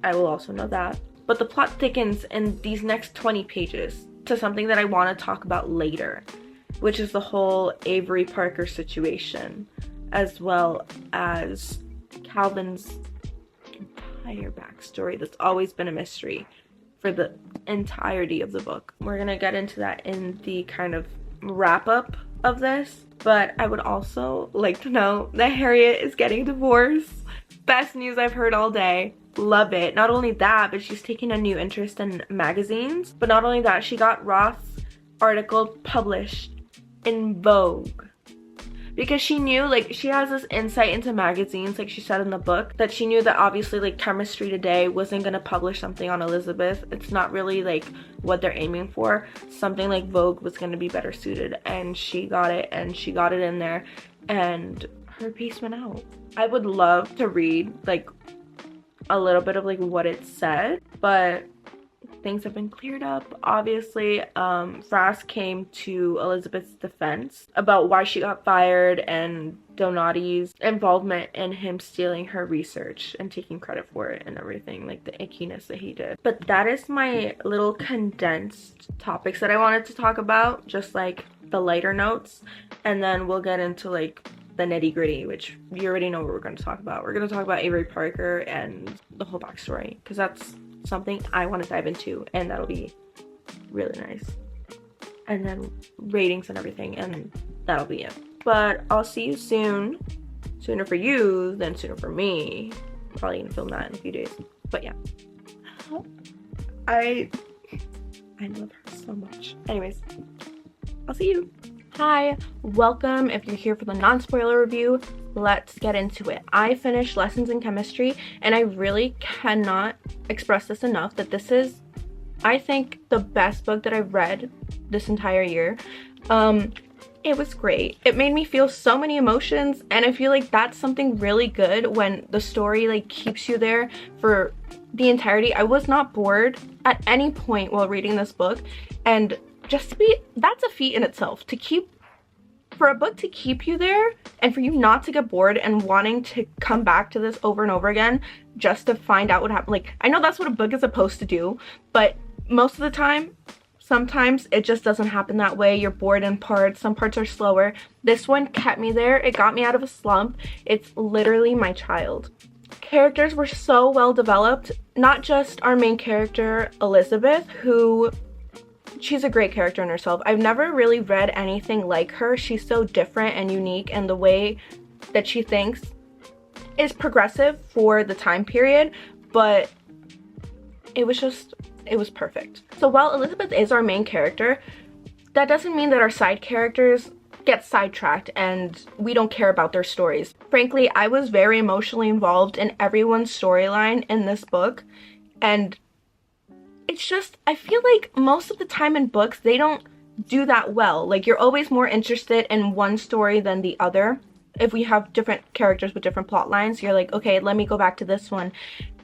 I will also know that. But the plot thickens in these next 20 pages to something that I want to talk about later, which is the whole Avery Parker situation, as well as Calvin's entire backstory that's always been a mystery for the entirety of the book. We're gonna get into that in the kind of wrap up of this, but I would also like to know that Harriet is getting divorced. Best news I've heard all day. Love it. Not only that, but she's taking a new interest in magazines. But not only that, she got Roth's article published in Vogue. Because she knew, like, she has this insight into magazines, like she said in the book, that she knew that obviously, like, Chemistry Today wasn't going to publish something on Elizabeth. It's not really, like, what they're aiming for. Something like Vogue was going to be better suited. And she got it, and she got it in there. And her piece went out. I would love to read like a little bit of like what it said, but things have been cleared up. Obviously, Frask came to Elizabeth's defense about why she got fired and Donati's involvement in him stealing her research and taking credit for it and everything, like the ickiness that he did. But that is my little condensed topics that I wanted to talk about, just like the lighter notes, and then we'll get into like the nitty gritty, which you already know what we're going to talk about. We're going to talk about Avery Parker and the whole backstory, because that's something I want to dive into, and that'll be really nice. And then ratings and everything, and that'll be it. But I'll see you soon. Sooner for you than sooner for me. Probably gonna film that in a few days. But yeah, I love her so much. Anyways, I'll see you. Hi, welcome. If you're here for the non-spoiler review, let's get into it. I finished Lessons in Chemistry, and I really cannot express this enough that this is, I think, the best book that I've read this entire year. It was great. It made me feel so many emotions, and I feel like that's something really good when the story like keeps you there for the entirety. I was not bored at any point while reading this book, and just to be, that's a feat in itself, to keep For a book to keep you there and for you not to get bored and wanting to come back to this over and over again just to find out what happened. Like, I know that's what a book is supposed to do, but most of the time, sometimes it just doesn't happen that way. You're bored in parts. Some parts are slower. This one kept me there. It got me out of a slump. It's literally my child. Characters were so well developed. Not just our main character, Elizabeth, who... she's a great character in herself. I've never really read anything like her. She's so different and unique, and the way that she thinks is progressive for the time period, but it was perfect. So while Elizabeth is our main character, that doesn't mean that our side characters get sidetracked and we don't care about their stories. Frankly, I was very emotionally involved in everyone's storyline in this book, and it's just, I feel like most of the time in books, they don't do that well. Like, you're always more interested in one story than the other. If we have different characters with different plot lines, you're like, okay, let me go back to this one.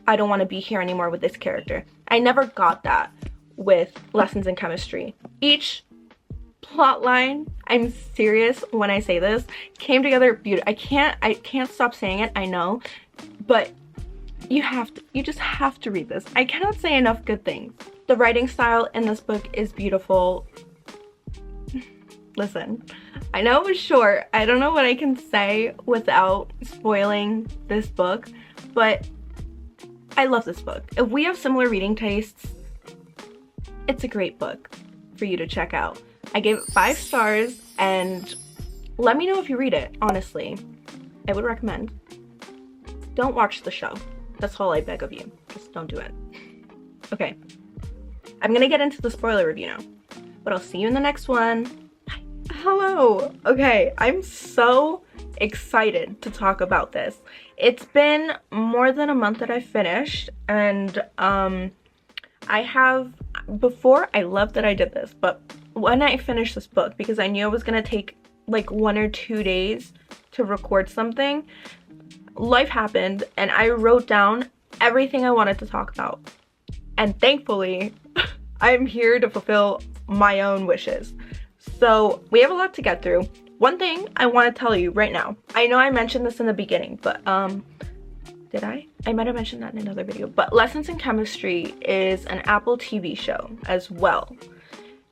I don't want to be here anymore with this character. I never got that with Lessons in Chemistry. Each plot line, I'm serious when I say this, came together beautifully. I can't stop saying it, I know, but you just have to read this. I cannot say enough good things. The writing style in this book is beautiful. Listen, I know it was short. I don't know what I can say without spoiling this book, but I love this book. If we have similar reading tastes, it's a great book for you to check out. I gave it 5 stars, and let me know if you read it, honestly. I would recommend. Don't watch the show. That's all I beg of you. Just don't do it. Okay. I'm gonna get into the spoiler review now, but I'll see you in the next one. Bye. Hello. Okay, I'm so excited to talk about this. It's been more than a month that I finished, and before, I loved that I did this, but when I finished this book, because I knew it was gonna take like 1 or 2 days to record something, life happened and I wrote down everything I wanted to talk about. And thankfully, I'm here to fulfill my own wishes. So we have a lot to get through. One thing I want to tell you right now. I know I mentioned this in the beginning, but did I? I might have mentioned that in another video. But Lessons in Chemistry is an Apple TV show as well.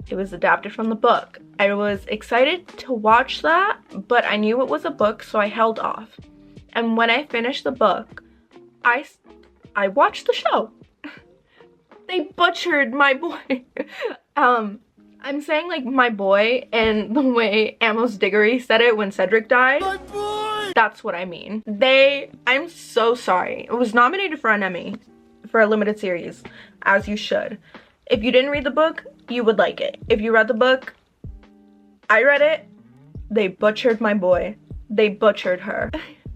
It was adapted from the book. I was excited to watch that, but I knew it was a book, so I held off. And when I finished the book, I watched the show. They butchered my boy. I'm saying like my boy in the way Amos Diggory said it when Cedric died. My boy! That's what I mean. I'm so sorry. It was nominated for an Emmy for a limited series, as you should. If you didn't read the book, you would like it. If you read the book, I read it, they butchered my boy. They butchered her.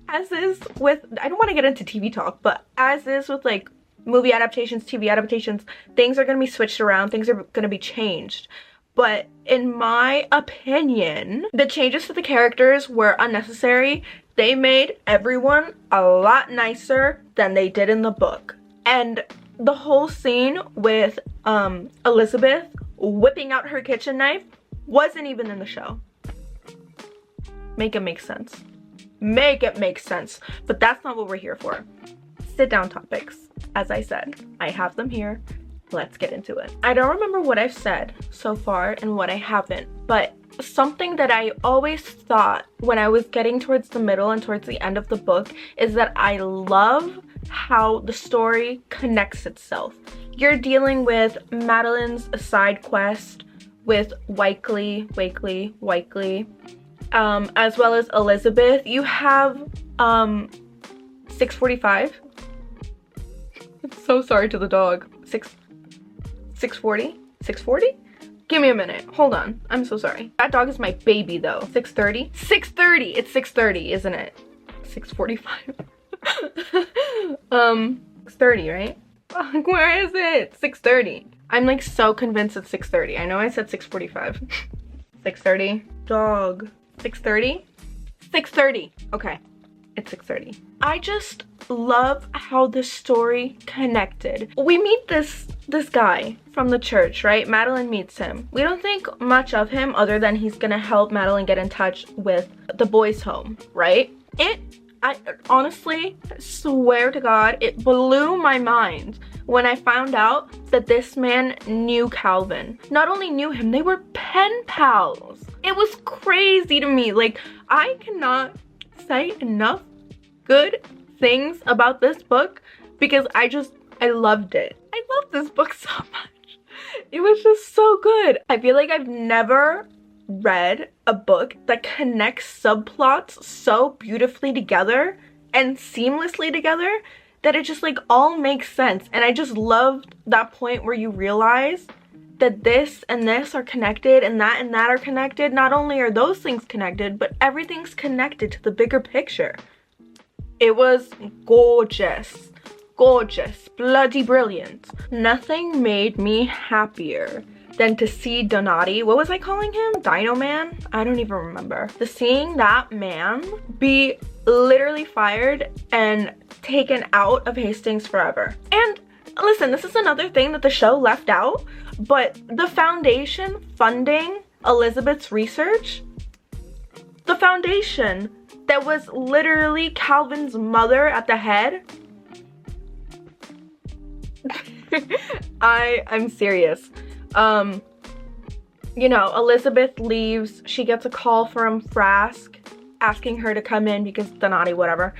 As is with, I don't want to get into TV talk, but as is with like movie adaptations, TV adaptations, things are going to be switched around, things are going to be changed. But in my opinion, the changes to the characters were unnecessary. They made everyone a lot nicer than they did in the book. And the whole scene with Elizabeth whipping out her kitchen knife wasn't even in the show. Make it make sense. Make it make sense. But that's not what we're here for. Sit down topics. As I said, I have them here. Let's get into it. I don't remember what I've said so far and what I haven't, but something that I always thought when I was getting towards the middle and towards the end of the book is that I love how the story connects itself. You're dealing with Madeline's side quest with Wakely, as well as Elizabeth. You have 645. I'm so sorry to the dog. 640? 640? Give me a minute. Hold on. I'm so sorry. That dog is my baby though. 630? 630! It's 630, isn't it? 645. 630, right? Where is it? 630. I'm like so convinced it's 630. I know I said 645. 630. Dog. 630? 630. Okay. It's 6:30. I just love how the story connected. We meet this this guy from the church, right? Madeline meets him. We don't think much of him other than he's gonna help Madeline get in touch with the boys' home, right? I honestly swear to God, it blew my mind when I found out that this man knew Calvin. Not only knew him, they were pen pals. It was crazy to me. Like, I cannot say enough good things about this book because I loved it. I love this book so much. It was just so good. I feel like I've never read a book that connects subplots so beautifully together and seamlessly together that it just like all makes sense. And I just loved that point where you realize that this and this are connected and that are connected. Not only are those things connected, but everything's connected to the bigger picture. It was gorgeous. Gorgeous, bloody brilliant. Nothing made me happier than to see Donati, what was I calling him? Dino Man? I don't even remember. Seeing that man be literally fired and taken out of Hastings forever. And listen, this is another thing that the show left out, but the foundation funding Elizabeth's research, the foundation that was literally Calvin's mother at the head, I'm serious. You know, Elizabeth leaves, she gets a call from Frask asking her to come in because Donati, whatever.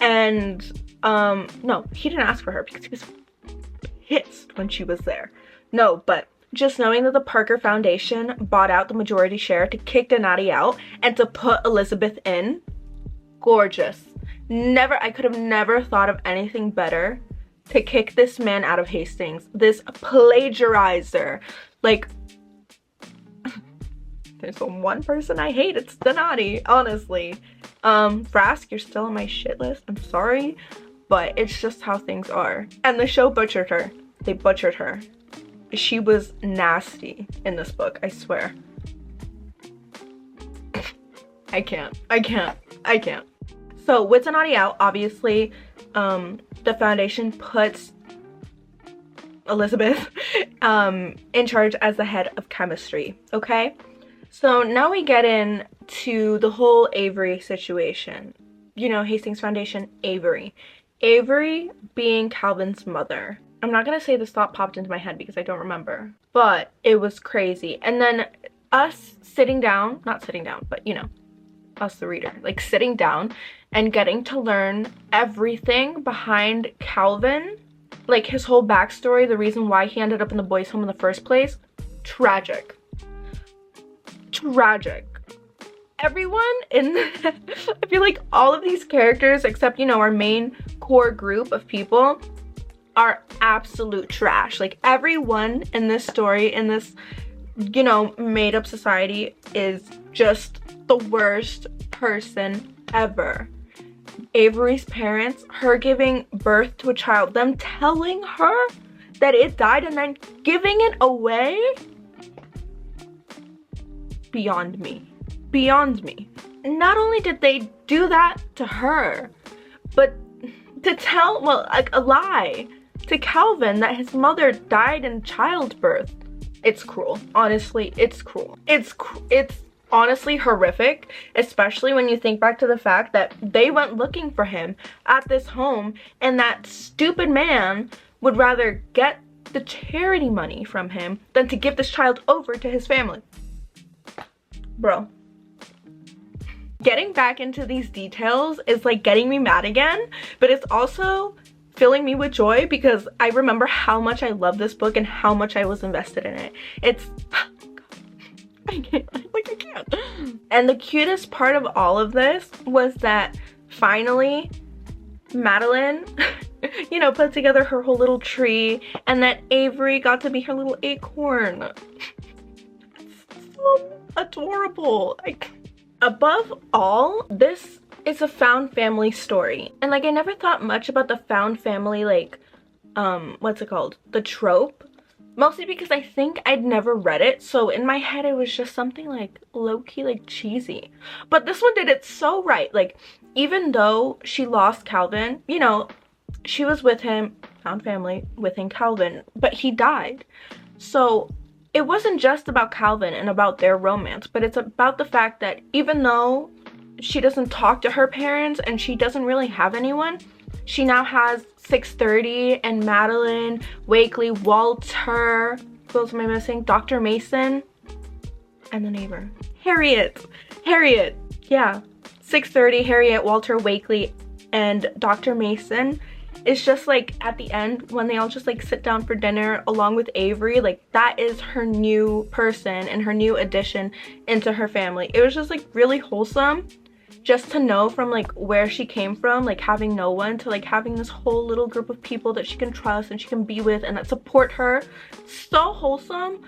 And no, he didn't ask for her because he was pissed when she was there. No, but just knowing that the Parker Foundation bought out the majority share to kick Donati out and to put Elizabeth in, gorgeous. I could have never thought of anything better to kick this man out of Hastings, this plagiarizer. Like, there's the one person I hate, it's Donati, honestly. Frask, you're still on my shit list, I'm sorry, but it's just how things are. And the show butchered her. They butchered her. She was nasty in this book, I swear. I can't. So with Donati out, obviously, the foundation puts Elizabeth in charge as the head of chemistry, okay? So now we get into the whole Avery situation. You know, Hastings Foundation, Avery. Avery being Calvin's mother. I'm not gonna say this thought popped into my head because I don't remember, but it was crazy. And then us sitting down, not sitting down, but you know, us the reader, like sitting down and getting to learn everything behind Calvin, like his whole backstory, the reason why he ended up in the boys' home in the first place. Tragic. Everyone in I feel like all of these characters, except, you know, our main core group of people, are absolute trash. Like, everyone in this story, in this, you know, made up society, is just the worst person ever. Avery's parents, her giving birth to a child, them telling her that it died and then giving it away, beyond me. Not only did they do that to her, but to tell, well, like a lie to Calvin that his mother died in childbirth. It's cruel. Honestly, it's cruel. It's honestly horrific, especially when you think back to the fact that they went looking for him at this home and that stupid man would rather get the charity money from him than to give this child over to his family. Bro. Getting back into these details is like getting me mad again, but it's also filling me with joy because I remember how much I love this book and how much I was invested in it. It's, I can't. And the cutest part of all of this was that finally Madeline, you know, put together her whole little tree and that Avery got to be her little acorn. It's so adorable. Above all, this is a found family story. And like, I never thought much about the found family, like, what's it called? The trope. Mostly because I think I'd never read it. So in my head, it was just something like low-key, like cheesy. But this one did it so right. Like, even though she lost Calvin, you know, she was with him found family within Calvin, but he died. So it wasn't just about Calvin and about their romance, but it's about the fact that even though she doesn't talk to her parents and she doesn't really have anyone, she now has 630 and Madeline, Wakely, Walter, who else am I missing? Dr. Mason, and the neighbor. Harriet, yeah. 630, Harriet, Walter, Wakely, and Dr. Mason. It's just like at the end when they all just like sit down for dinner along with Avery, like that is her new person and her new addition into her family. It was just like really wholesome just to know from like where she came from, like having no one, to like having this whole little group of people that she can trust and she can be with and that support her. So wholesome.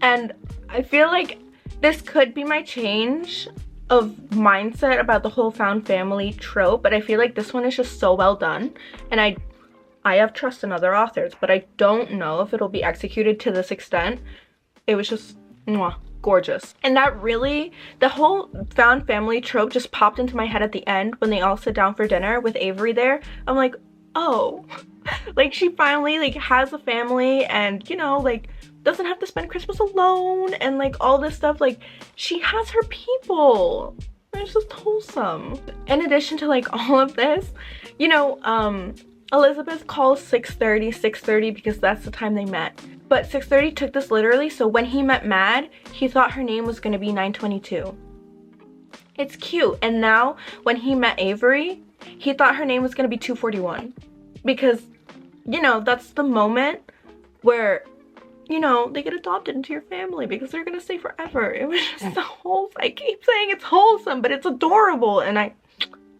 And I feel like this could be my change of mindset about the whole found family trope, but I feel like this one is just so well done, and I have trust in other authors, but I don't know if it'll be executed to this extent. It was just mwah, gorgeous. And that really, the whole found family trope just popped into my head at the end when they all sit down for dinner with Avery there. I'm like, oh, like she finally like has a family and, you know, like doesn't have to spend Christmas alone and like all this stuff. Like she has her people. It's just wholesome. In addition to like all of this, you know, Elizabeth calls 630 because that's the time they met. But 630 took this literally, so when he met Mad, he thought her name was gonna be 922. It's cute. And now when he met Avery, he thought her name was gonna be 241. Because, you know, that's the moment where, you know, they get adopted into your family because they're gonna stay forever. It was just so wholesome. I keep saying it's wholesome, but it's adorable, and I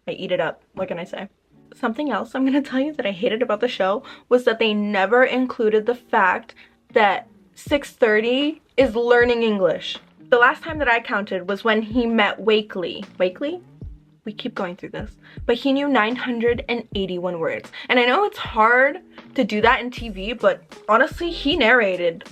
eat it up. What can I say? Something else I'm gonna tell you that I hated about the show was that they never included the fact that 630 is learning English. The last time that I counted was when he met Wakely. Wakely? We keep going through this. But he knew 981 words. And I know it's hard to do that in TV, but honestly, he narrated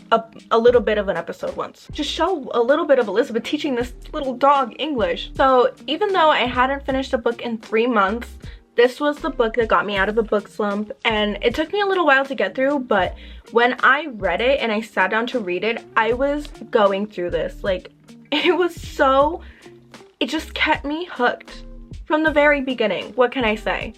a little bit of an episode once. Just show a little bit of Elizabeth teaching this little dog English. So even though I hadn't finished a book in 3 months, this was the book that got me out of a book slump, and it took me a little while to get through, but when I read it and I sat down to read it, I was going through this. Like, it was so, it just kept me hooked from the very beginning. What can I say?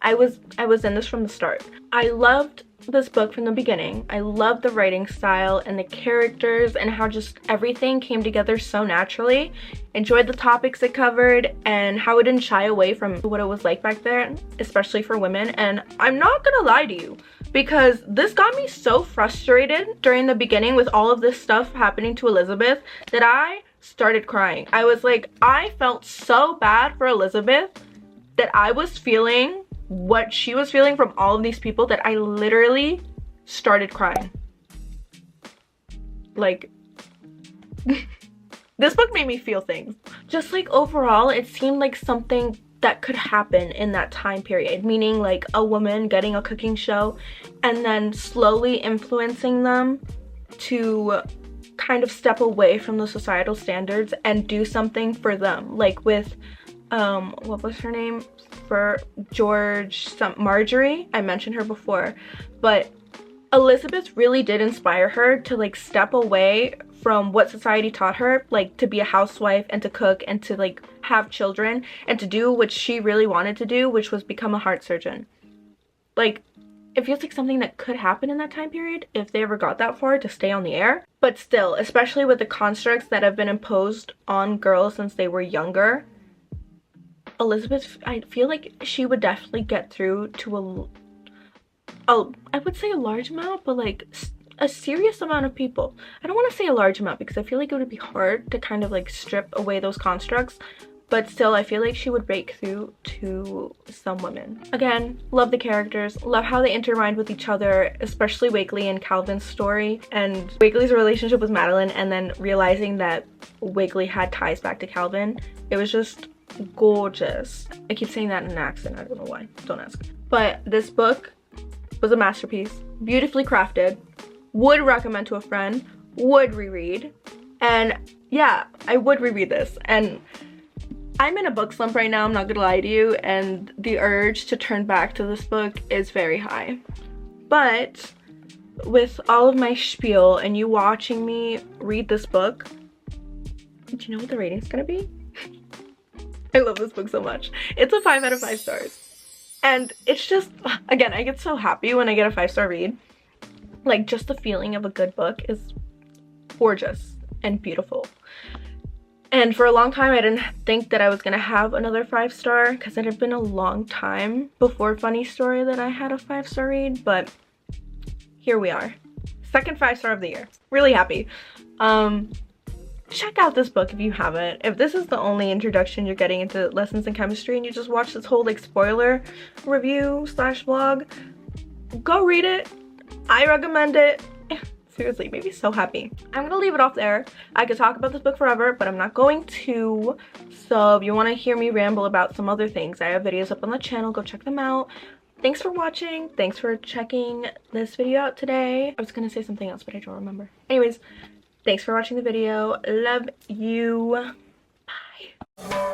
I was in this from the start. I loved this book from the beginning. I loved the writing style and the characters and how just everything came together so naturally. Enjoyed the topics it covered and how it didn't shy away from what it was like back then, especially for women. And I'm not gonna lie to you, because this got me so frustrated during the beginning with all of this stuff happening to Elizabeth that I started crying. I was like, I felt so bad for Elizabeth that I was feeling what she was feeling from all of these people that I literally started crying. Like, this book made me feel things. Just like overall, it seemed like something that could happen in that time period, meaning like a woman getting a cooking show and then slowly influencing them to kind of step away from the societal standards and do something for them. Like with what was her name? For Marjorie, I mentioned her before, but Elizabeth really did inspire her to like step away from what society taught her, like to be a housewife and to cook and to like have children and to do what she really wanted to do, which was become a heart surgeon. Like, it feels like something that could happen in that time period if they ever got that far to stay on the air. But still, especially with the constructs that have been imposed on girls since they were younger, Elizabeth, I feel like she would definitely get through to I would say a large amount, but like a serious amount of people. I don't want to say a large amount because I feel like it would be hard to kind of like strip away those constructs, but still I feel like she would break through to some women. Again, love the characters, love how they intertwined with each other, especially Wakely and Calvin's story and Wakely's relationship with Madeline, and then realizing that Wakely had ties back to Calvin. It was just gorgeous. I keep saying that in an accent, I don't know why, don't ask. But this book was a masterpiece, beautifully crafted, would recommend to a friend, would reread, and yeah, I would reread this. And I'm in a book slump right now, I'm not gonna lie to you, and the urge to turn back to this book is very high. But with all of my spiel and you watching me read this book, do you know what the rating's gonna be? I love this book so much. It's a 5 out of 5 stars. And it's just, again, I get so happy when I get a 5-star read. Like, just the feeling of a good book is gorgeous and beautiful. And for a long time, I didn't think that I was gonna have another 5-star because it had been a long time before Funny Story that I had a 5-star read, but here we are. Second 5-star of the year. Really happy. Check out this book if you haven't. If this is the only introduction you're getting into lessons in chemistry and you just watch this whole like spoiler review / vlog, go read it. I recommend it. Seriously, made me so happy. I'm gonna leave it off there. I could talk about this book forever, but I'm not going to. So if you want to hear me ramble about some other things, I have videos up on the channel. Go check them out. Thanks for watching. Thanks for checking this video out today. I was gonna say something else, but I don't remember. Anyways, thanks for watching the video. Love you. Bye.